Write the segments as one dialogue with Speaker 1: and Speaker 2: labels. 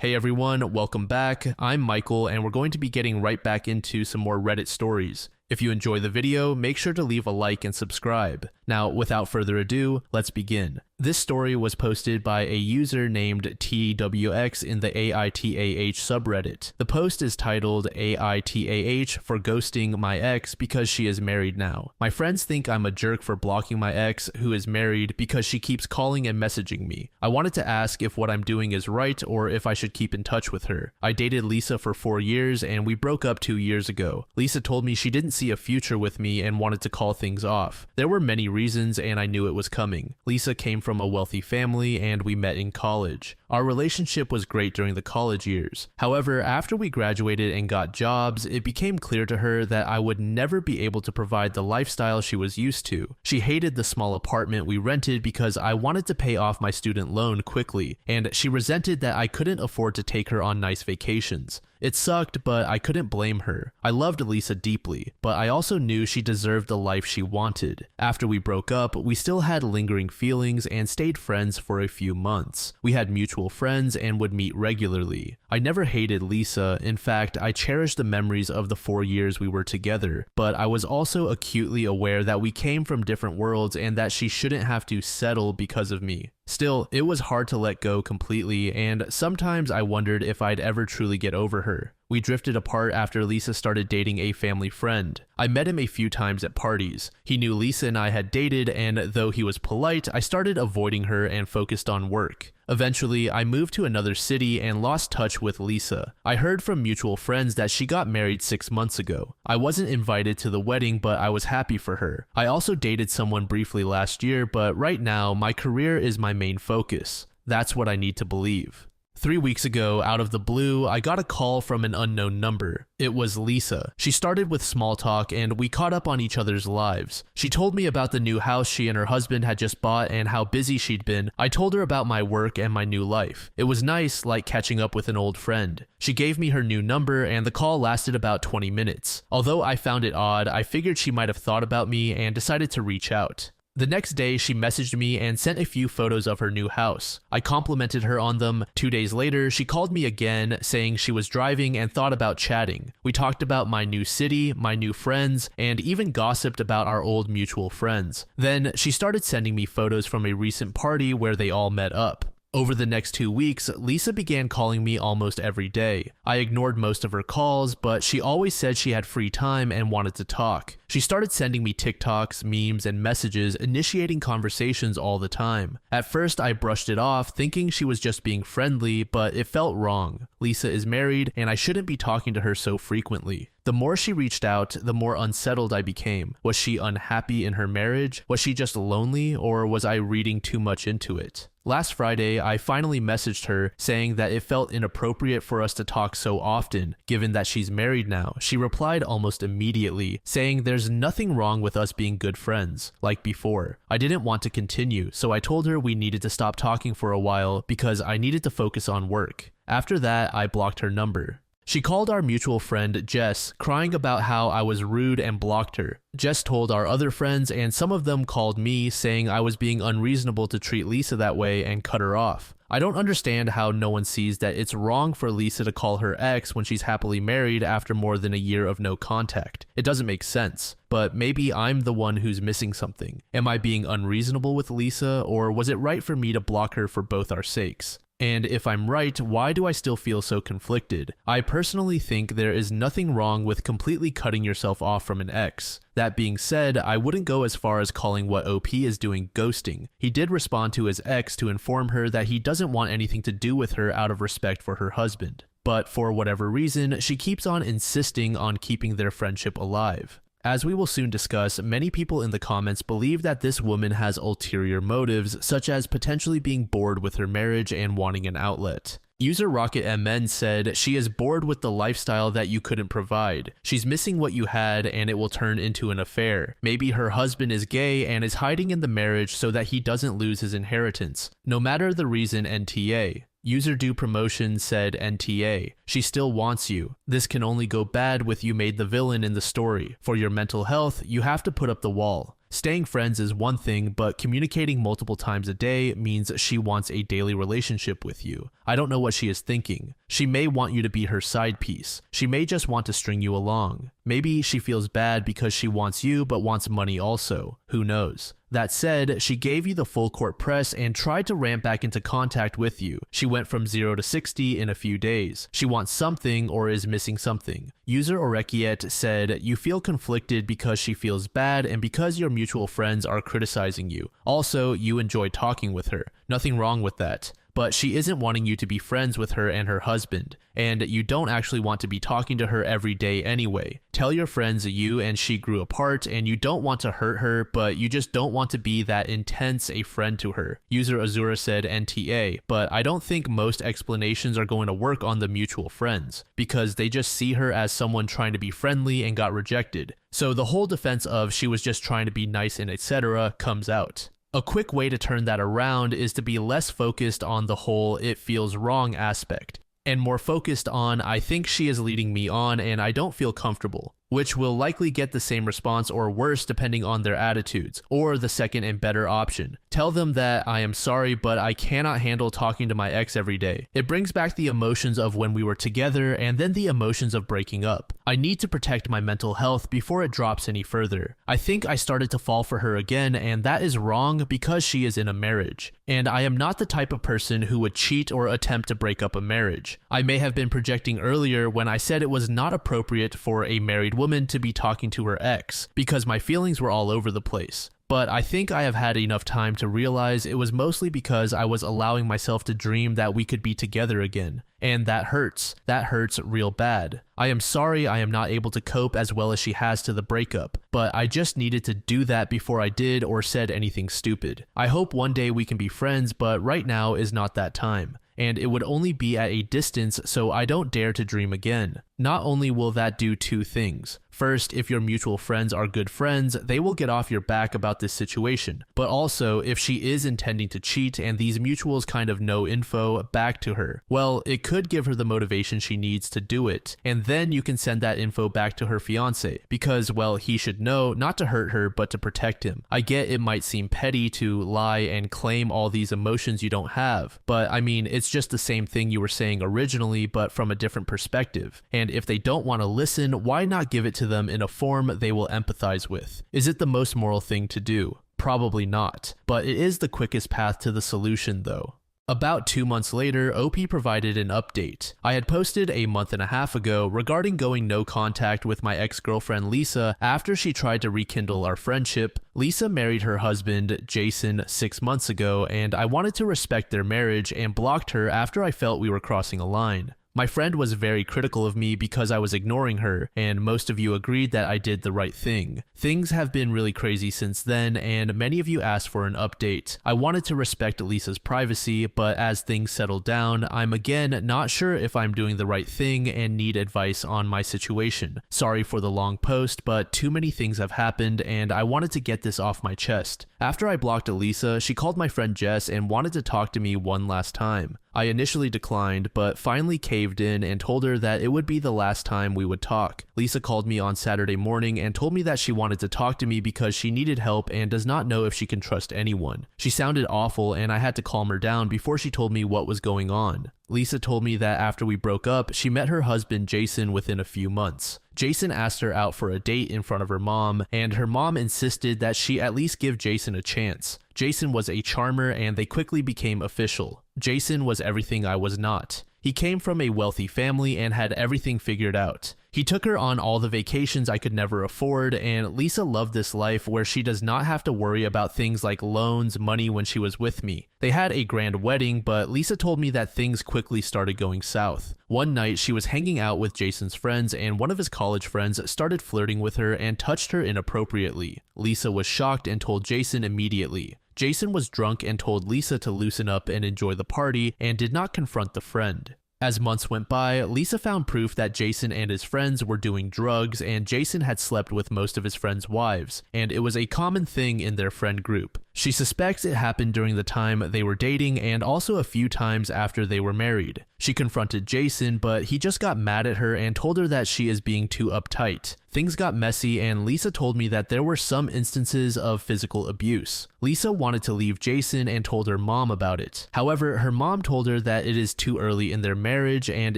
Speaker 1: Hey everyone, welcome back. I'm Michael and we're going to be getting right back into some more Reddit stories. If you enjoy the video, make sure to leave a like and subscribe. Now, without further ado, let's begin. This story was posted by a user named TWX in the AITAH subreddit. The post is titled AITAH for ghosting my ex because she is married now. My friends think I'm a jerk for blocking my ex who is married because she keeps calling and messaging me. I wanted to ask if what I'm doing is right or if I should keep in touch with her. I dated Lisa for 4 years and we broke up 2 years ago. Lisa told me she didn't see a future with me and wanted to call things off. There were many reasons and I knew it was coming. Lisa came from a wealthy family and we met in college. Our relationship was great during the college years. However, after we graduated and got jobs, it became clear to her that I would never be able to provide the lifestyle she was used to. She hated the small apartment we rented because I wanted to pay off my student loan quickly, and she resented that I couldn't afford to take her on nice vacations. It sucked, but I couldn't blame her. I loved Lisa deeply, but I also knew she deserved the life she wanted. After we broke up, we still had lingering feelings and stayed friends for a few months. We had mutual friends and would meet regularly. I never hated Lisa. In fact, I cherished the memories of the 4 years we were together, but I was also acutely aware that we came from different worlds and that she shouldn't have to settle because of me. Still, it was hard to let go completely, and sometimes I wondered if I'd ever truly get over her. We drifted apart after Lisa started dating a family friend. I met him a few times at parties. He knew Lisa and I had dated, and though he was polite, I started avoiding her and focused on work. Eventually, I moved to another city and lost touch with Lisa. I heard from mutual friends that she got married 6 months ago. I wasn't invited to the wedding, but I was happy for her. I also dated someone briefly last year, but right now, my career is my main focus. That's what I need to believe. 3 weeks ago, out of the blue, I got a call from an unknown number. It was Lisa. She started with small talk and we caught up on each other's lives. She told me about the new house she and her husband had just bought and how busy she'd been. I told her about my work and my new life. It was nice, like catching up with an old friend. She gave me her new number and the call lasted about 20 minutes. Although I found it odd, I figured she might have thought about me and decided to reach out. The next day, she messaged me and sent a few photos of her new house. I complimented her on them. 2 days later, she called me again, saying she was driving and thought about chatting. We talked about my new city, my new friends, and even gossiped about our old mutual friends. Then, she started sending me photos from a recent party where they all met up. Over the next 2 weeks, Lisa began calling me almost every day. I ignored most of her calls, but she always said she had free time and wanted to talk. She started sending me TikToks, memes, and messages, initiating conversations all the time. At first, I brushed it off, thinking she was just being friendly, but it felt wrong. Lisa is married, and I shouldn't be talking to her so frequently. The more she reached out, the more unsettled I became. Was she unhappy in her marriage? Was she just lonely, or was I reading too much into it? Last Friday, I finally messaged her saying that it felt inappropriate for us to talk so often, given that she's married now. She replied almost immediately, saying there's nothing wrong with us being good friends, like before. I didn't want to continue, so I told her we needed to stop talking for a while because I needed to focus on work. After that, I blocked her number. She called our mutual friend, Jess, crying about how I was rude and blocked her. Jess told our other friends and some of them called me saying I was being unreasonable to treat Lisa that way and cut her off. I don't understand how no one sees that it's wrong for Lisa to call her ex when she's happily married after more than a year of no contact. It doesn't make sense, but maybe I'm the one who's missing something. Am I being unreasonable with Lisa, or was it right for me to block her for both our sakes? And if I'm right, why do I still feel so conflicted? I personally think there is nothing wrong with completely cutting yourself off from an ex. That being said, I wouldn't go as far as calling what OP is doing ghosting. He did respond to his ex to inform her that he doesn't want anything to do with her out of respect for her husband. But for whatever reason, she keeps on insisting on keeping their friendship alive. As we will soon discuss, many people in the comments believe that this woman has ulterior motives, such as potentially being bored with her marriage and wanting an outlet. User RocketMN said, she is bored with the lifestyle that you couldn't provide. She's missing what you had and it will turn into an affair. Maybe her husband is gay and is hiding in the marriage so that he doesn't lose his inheritance. No matter the reason, NTA. User Do Promotion said NTA, she still wants you. This can only go bad with you made the villain in the story. For your mental health, you have to put up the wall. Staying friends is one thing, but communicating multiple times a day means she wants a daily relationship with you. I don't know what she is thinking. She may want you to be her side piece. She may just want to string you along. Maybe she feels bad because she wants you but wants money also. Who knows? That said, she gave you the full court press and tried to ramp back into contact with you. She went from 0 to 60 in a few days. She wants something or is missing something. User Orekiet said, you feel conflicted because she feels bad and because your mutual friends are criticizing you. Also, you enjoy talking with her. Nothing wrong with that. But she isn't wanting you to be friends with her and her husband, and you don't actually want to be talking to her every day anyway. Tell your friends you and she grew apart and you don't want to hurt her, but you just don't want to be that intense a friend to her. User Azura said NTA, but I don't think most explanations are going to work on the mutual friends, because they just see her as someone trying to be friendly and got rejected. So the whole defense of she was just trying to be nice and etc. comes out. A quick way to turn that around is to be less focused on the whole "it feels wrong" aspect, and more focused on "I think she is leading me on and I don't feel comfortable," which will likely get the same response or worse depending on their attitudes, or the second and better option. Tell them that "I am sorry, but I cannot handle talking to my ex every day. It brings back the emotions of when we were together and then the emotions of breaking up. I need to protect my mental health before it drops any further. I think I started to fall for her again, and that is wrong because she is in a marriage. And I am not the type of person who would cheat or attempt to break up a marriage. I may have been projecting earlier when I said it was not appropriate for a married woman to be talking to her ex, because my feelings were all over the place. But I think I have had enough time to realize it was mostly because I was allowing myself to dream that we could be together again. And that hurts. That hurts real bad. I am sorry I am not able to cope as well as she has to the breakup, but I just needed to do that before I did or said anything stupid. I hope one day we can be friends, but right now is not that time. And it would only be at a distance, so I don't dare to dream again. Not only will that do two things. First, if your mutual friends are good friends, they will get off your back about this situation. But also, if she is intending to cheat and these mutuals kind of know info back to her, well, it could give her the motivation she needs to do it. And then you can send that info back to her fiance, because, well, he should know not to hurt her, but to protect him. I get it might seem petty to lie and claim all these emotions you don't have, but I mean, it's just the same thing you were saying originally, but from a different perspective. And if they don't want to listen, why not give it to them in a form they will empathize with? Is it the most moral thing to do? Probably not, but it is the quickest path to the solution though. About 2 months later, OP provided an update. I had posted a month and a half ago regarding going no contact with my ex-girlfriend Lisa after she tried to rekindle our friendship. Lisa married her husband, Jason, 6 months ago, and I wanted to respect their marriage and blocked her after I felt we were crossing a line. My friend was very critical of me because I was ignoring her, and most of you agreed that I did the right thing. Things have been really crazy since then, and many of you asked for an update. I wanted to respect Lisa's privacy, but as things settle down, I'm again not sure if I'm doing the right thing and need advice on my situation. Sorry for the long post, but too many things have happened, and I wanted to get this off my chest. After I blocked Lisa, she called my friend Jess and wanted to talk to me one last time. I initially declined, but finally caved in and told her that it would be the last time we would talk. Lisa called me on Saturday morning and told me that she wanted to talk to me because she needed help and does not know if she can trust anyone. She sounded awful and I had to calm her down before she told me what was going on. Lisa told me that after we broke up, she met her husband Jason within a few months. Jason asked her out for a date in front of her mom, and her mom insisted that she at least give Jason a chance. Jason was a charmer and they quickly became official. Jason was everything I was not. He came from a wealthy family and had everything figured out. He took her on all the vacations I could never afford, and Lisa loved this life where she does not have to worry about things like loans, money when she was with me. They had a grand wedding, but Lisa told me that things quickly started going south. One night, she was hanging out with Jason's friends, and one of his college friends started flirting with her and touched her inappropriately. Lisa was shocked and told Jason immediately. Jason was drunk and told Lisa to loosen up and enjoy the party and did not confront the friend. As months went by, Lisa found proof that Jason and his friends were doing drugs, and Jason had slept with most of his friends' wives, and it was a common thing in their friend group. She suspects it happened during the time they were dating and also a few times after they were married. She confronted Jason, but he just got mad at her and told her that she is being too uptight. Things got messy and Lisa told me that there were some instances of physical abuse. Lisa wanted to leave Jason and told her mom about it. However, her mom told her that it is too early in their marriage and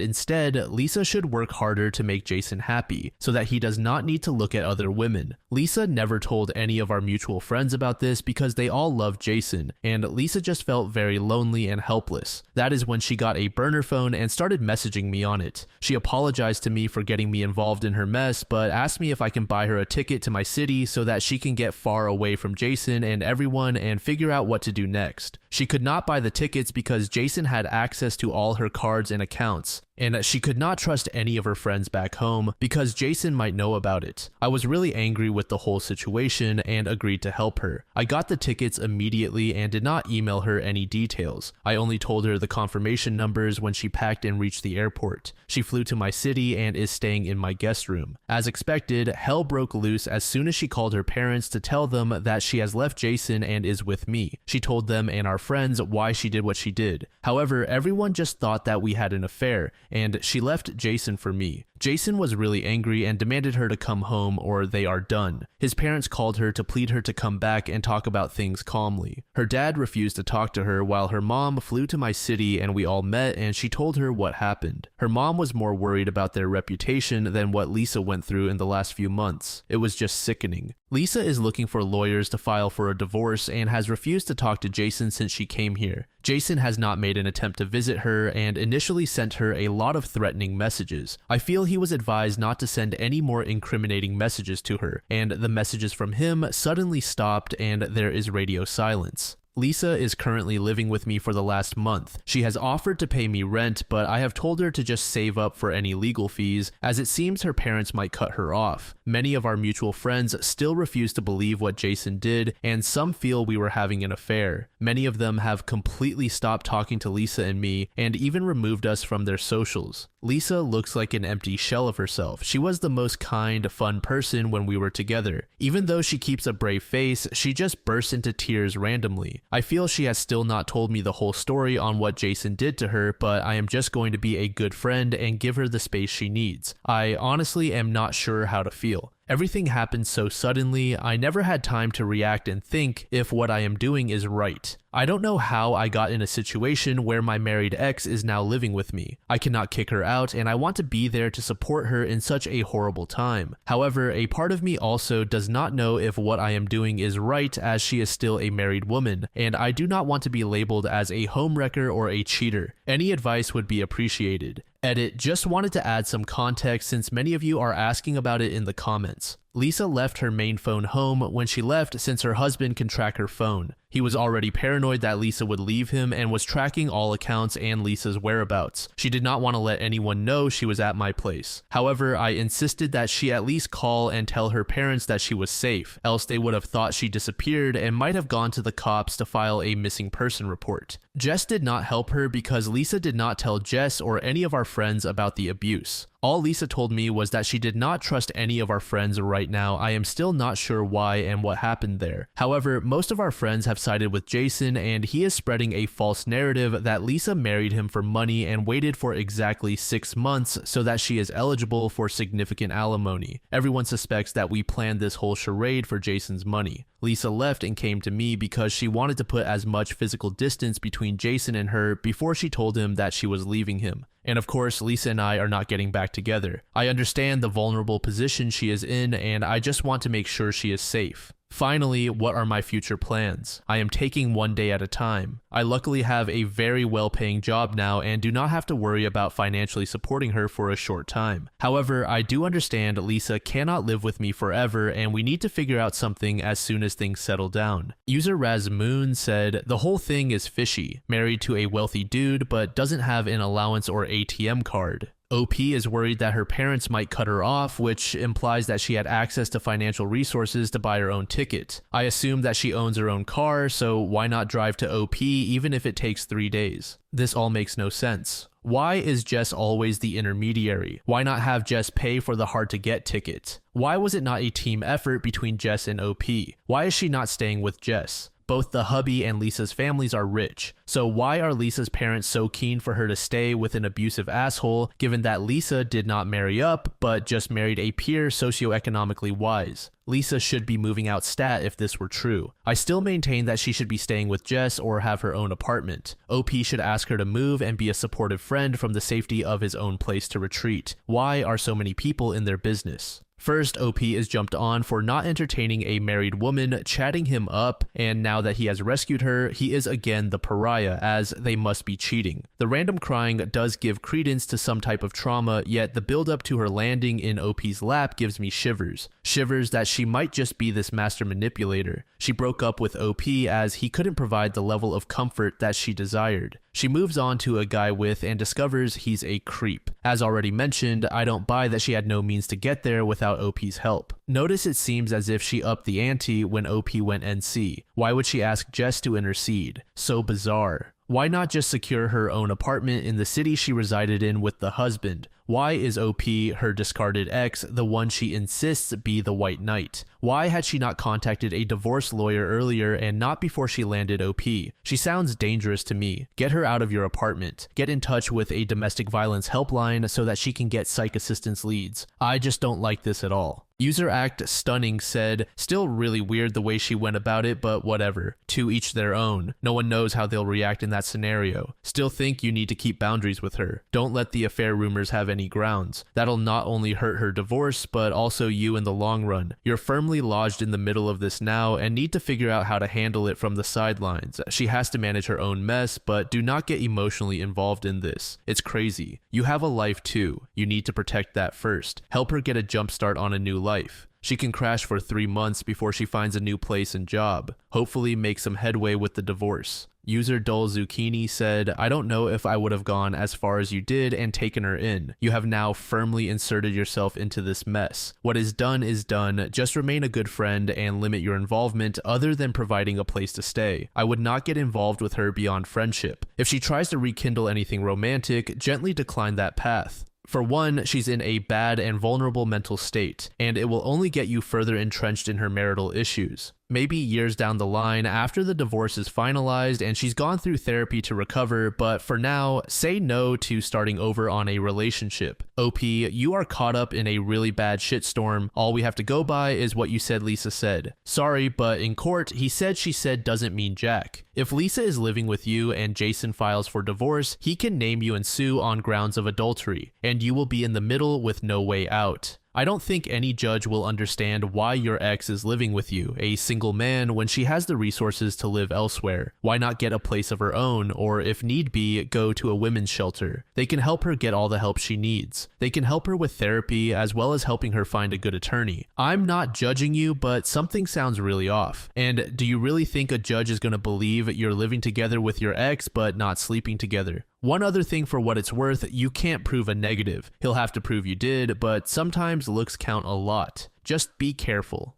Speaker 1: instead, Lisa should work harder to make Jason happy so that he does not need to look at other women. Lisa never told any of our mutual friends about this because they all loved Jason, and Lisa just felt very lonely and helpless. That is when she got a burner phone and started messaging me on it. She apologized to me for getting me involved in her mess, but asked me if I can buy her a ticket to my city so that she can get far away from Jason and everyone and figure out what to do next. She could not buy the tickets because Jason had access to all her cards and accounts, and she could not trust any of her friends back home because Jason might know about it. I was really angry with the whole situation and agreed to help her. I got the tickets immediately and did not email her any details. I only told her the confirmation numbers when she packed and reached the airport. She flew to my city and is staying in my guest room. As expected, hell broke loose as soon as she called her parents to tell them that she has left Jason and is with me. She told them and our friends why she did what she did. However, everyone just thought that we had an affair, and she left Jason for me. Jason was really angry and demanded her to come home or they are done. His parents called her to plead her to come back and talk about things calmly. Her dad refused to talk to her while her mom flew to my city and we all met and she told her what happened. Her mom was more worried about their reputation than what Lisa went through in the last few months. It was just sickening. Lisa is looking for lawyers to file for a divorce and has refused to talk to Jason since she came here. Jason has not made an attempt to visit her and initially sent her a lot of threatening messages. I feel he was advised not to send any more incriminating messages to her, and the messages from him suddenly stopped and there is radio silence. Lisa is currently living with me for the last month. She has offered to pay me rent, but I have told her to just save up for any legal fees, as it seems her parents might cut her off. Many of our mutual friends still refuse to believe what Jason did, and some feel we were having an affair. Many of them have completely stopped talking to Lisa and me, and even removed us from their socials. Lisa looks like an empty shell of herself. She was the most kind, fun person when we were together. Even though she keeps a brave face, she just bursts into tears randomly. I feel she has still not told me the whole story on what Jason did to her, but I am just going to be a good friend and give her the space she needs. I honestly am not sure how to feel. Everything happened so suddenly, I never had time to react and think if what I am doing is right. I don't know how I got in a situation where my married ex is now living with me. I cannot kick her out and I want to be there to support her in such a horrible time. However, a part of me also does not know if what I am doing is right as she is still a married woman, and I do not want to be labeled as a homewrecker or a cheater. Any advice would be appreciated. Edit, just wanted to add some context since many of you are asking about it in the comments. Lisa left her main phone home when she left since her husband can track her phone. He was already paranoid that Lisa would leave him and was tracking all accounts and Lisa's whereabouts. She did not want to let anyone know she was at my place. However, I insisted that she at least call and tell her parents that she was safe, else they would have thought she disappeared and might have gone to the cops to file a missing person report. Jess did not help her because Lisa did not tell Jess or any of our friends about the abuse. All Lisa told me was that she did not trust any of our friends right now. I am still not sure why and what happened there. However, most of our friends have sided with Jason and he is spreading a false narrative that Lisa married him for money and waited for exactly 6 months so that she is eligible for significant alimony. Everyone suspects that we planned this whole charade for Jason's money. Lisa left and came to me because she wanted to put as much physical distance between Jason and her before she told him that she was leaving him. And of course, Lisa and I are not getting back together. I understand the vulnerable position she is in, and I just want to make sure she is safe. Finally, what are my future plans? I am taking one day at a time. I luckily have a very well-paying job now and do not have to worry about financially supporting her for a short time. However, I do understand Lisa cannot live with me forever and we need to figure out something as soon as things settle down. User Razmoon said, "The whole thing is fishy. Married to a wealthy dude but doesn't have an allowance or ATM card. OP is worried that her parents might cut her off, which implies that she had access to financial resources to buy her own ticket. I assume that she owns her own car, so why not drive to OP even if it takes 3 days? This all makes no sense. Why is Jess always the intermediary? Why not have Jess pay for the hard-to-get ticket? Why was it not a team effort between Jess and OP? Why is she not staying with Jess? Both the hubby and Lisa's families are rich. So why are Lisa's parents so keen for her to stay with an abusive asshole, given that Lisa did not marry up, but just married a peer socioeconomically wise? Lisa should be moving out stat if this were true. I still maintain that she should be staying with Jess or have her own apartment. OP should ask her to move and be a supportive friend from the safety of his own place to retreat. Why are so many people in their business? First, OP is jumped on for not entertaining a married woman, chatting him up, and now that he has rescued her, he is again the pariah, as they must be cheating. The random crying does give credence to some type of trauma, yet the build-up to her landing in OP's lap gives me shivers. Shivers that she might just be this master manipulator. She broke up with OP as he couldn't provide the level of comfort that she desired. She moves on to a guy with and discovers he's a creep. As already mentioned, I don't buy that she had no means to get there without OP's help. Notice it seems as if she upped the ante when OP went NC. Why would she ask Jess to intercede? So bizarre. Why not just secure her own apartment in the city she resided in with the husband? Why is OP, her discarded ex, the one she insists be the white knight? Why had she not contacted a divorce lawyer earlier and not before she landed OP? She sounds dangerous to me. Get her out of your apartment. Get in touch with a domestic violence helpline so that she can get psych assistance leads. I just don't like this at all. User Act Stunning said, still really weird the way she went about it, but whatever. To each their own. No one knows how they'll react in that scenario. Still think you need to keep boundaries with her. Don't let the affair rumors have any grounds. That'll not only hurt her divorce, but also you in the long run. You're firmly lodged in the middle of this now and need to figure out how to handle it from the sidelines. She has to manage her own mess, but do not get emotionally involved in this. It's crazy. You have a life too. You need to protect that first. Help her get a jump start on a new life. She can crash for 3 months before she finds a new place and job. Hopefully make some headway with the divorce. User Dull Zucchini said, I don't know if I would have gone as far as you did and taken her in. You have now firmly inserted yourself into this mess. What is done is done. Just remain a good friend and limit your involvement other than providing a place to stay. I would not get involved with her beyond friendship. If she tries to rekindle anything romantic, gently decline that path. For one, she's in a bad and vulnerable mental state, and it will only get you further entrenched in her marital issues. Maybe years down the line after the divorce is finalized and she's gone through therapy to recover, but for now, say no to starting over on a relationship. OP, you are caught up in a really bad shitstorm. All we have to go by is what you said Lisa said. Sorry, but in court, he said she said doesn't mean jack. If Lisa is living with you and Jason files for divorce, he can name you and sue on grounds of adultery, and you will be in the middle with no way out. I don't think any judge will understand why your ex is living with you, a single man, when she has the resources to live elsewhere. Why not get a place of her own, or if need be, go to a women's shelter? They can help her get all the help she needs. They can help her with therapy as well as helping her find a good attorney. I'm not judging you, but something sounds really off. And do you really think a judge is going to believe you're living together with your ex but not sleeping together? One other thing for what it's worth, you can't prove a negative. He'll have to prove you did, but sometimes looks count a lot. Just be careful.